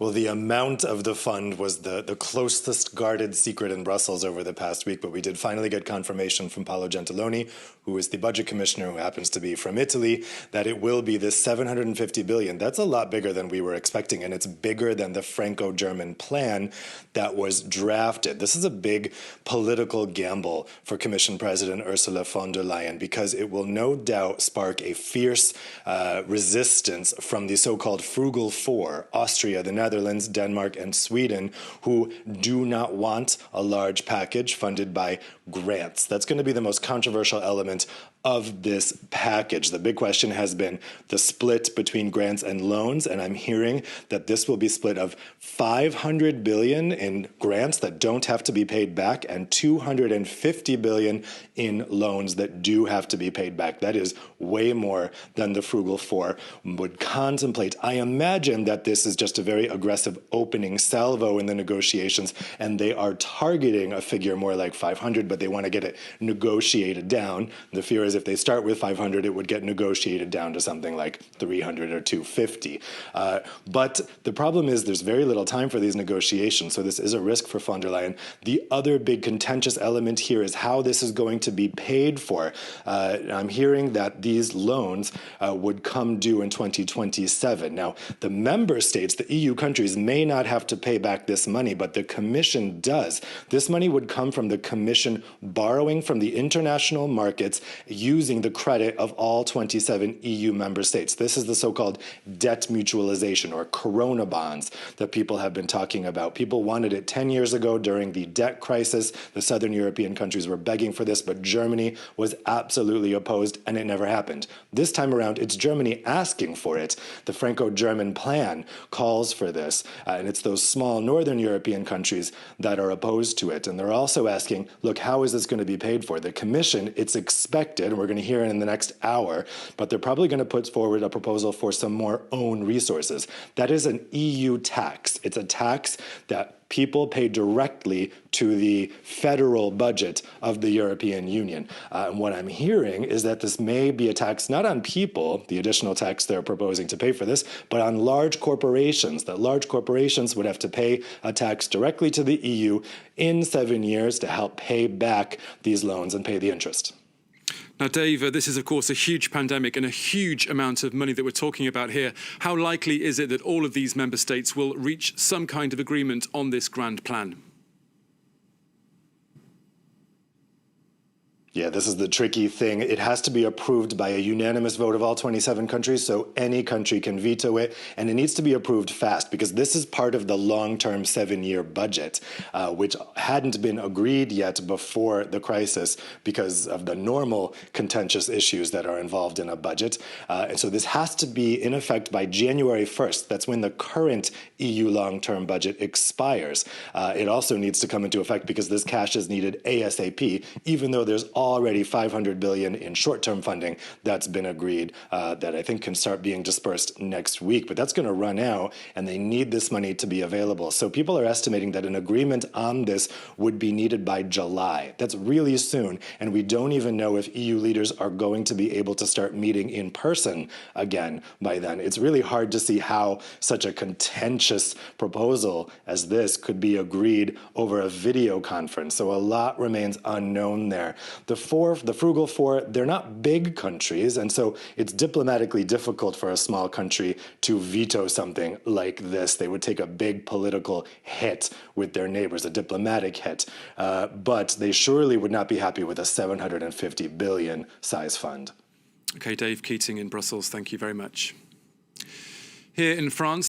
Well, the amount of the fund was the closest guarded secret in Brussels over the past week, but we did finally get confirmation from Paolo Gentiloni, who is the budget commissioner, who happens to be from Italy, that it will be this 750 billion. That's a lot bigger than we were expecting, and it's bigger than the Franco-German plan that was drafted. This is a big political gamble for Commission President Ursula von der Leyen, because it will no doubt spark a fierce resistance from the so-called frugal four, Austria, the Netherlands, Denmark, and Sweden, who do not want a large package funded by grants. That's going to be the most controversial element of this package. The big question has been the split between grants and loans, and I'm hearing that this will be split of 500 billion in grants that don't have to be paid back and 250 billion in loans that do have to be paid back. That is way more than the frugal four would contemplate. I imagine that this is just a very aggressive opening salvo in the negotiations, and they are targeting a figure more like 500, but they want to get it negotiated down. The fear is if they start with 500, it would get negotiated down to something like 300 or 250. But the problem is there's very little time for these negotiations, so this is a risk for von der Leyen. The other big contentious element here is how this is going to be paid for. I'm hearing that these loans would come due in 2027. Now, the member states, the EU countries, may not have to pay back this money, but the Commission does. This money would come from the Commission borrowing from the international markets using the credit of all 27 EU member states. This is the so-called debt mutualization, or corona bonds, that people have been talking about. People wanted it 10 years ago during the debt crisis. The southern European countries were begging for this, but Germany was absolutely opposed, and it never happened. This time around, it's Germany asking for it. The Franco-German plan calls for this, and it's those small northern European countries that are opposed to it. And they're also asking, look, how is this going to be paid for? The Commission, it's expected, and we're going to hear it in the next hour, but they're probably going to put forward a proposal for some more own resources. That is an EU tax. It's a tax that people pay directly to the federal budget of the European Union. And what I'm hearing is that this may be a tax not on people, the additional tax they're proposing to pay for this, but on large corporations, that large corporations would have to pay a tax directly to the EU in 7 years to help pay back these loans and pay the interest. Now, Dave, this is, of course, a huge pandemic and a huge amount of money that we're talking about here. How likely is it that all of these member states will reach some kind of agreement on this grand plan? Yeah, this is the tricky thing. It has to be approved by a unanimous vote of all 27 countries, so any country can veto it, and it needs to be approved fast, because this is part of the long-term 7-year budget, which hadn't been agreed yet before the crisis because of the normal contentious issues that are involved in a budget. And so this has to be in effect by January 1st. That's when the current EU long-term budget expires. It also needs to come into effect because this cash is needed ASAP, even though there's already 500 billion in short-term funding that's been agreed that I think can start being dispersed next week. But that's going to run out, and they need this money to be available. So people are estimating that an agreement on this would be needed by July. That's really soon, and we don't even know if EU leaders are going to be able to start meeting in person again by then. It's really hard to see how such a contentious proposal as this could be agreed over a video conference. So a lot remains unknown there. The frugal four, they're not big countries, and so it's diplomatically difficult for a small country to veto something like this. They would take a big political hit with their neighbors, a diplomatic hit, but they surely would not be happy with a 750 billion size fund. Okay, Dave Keating in Brussels, thank you very much. Here in France,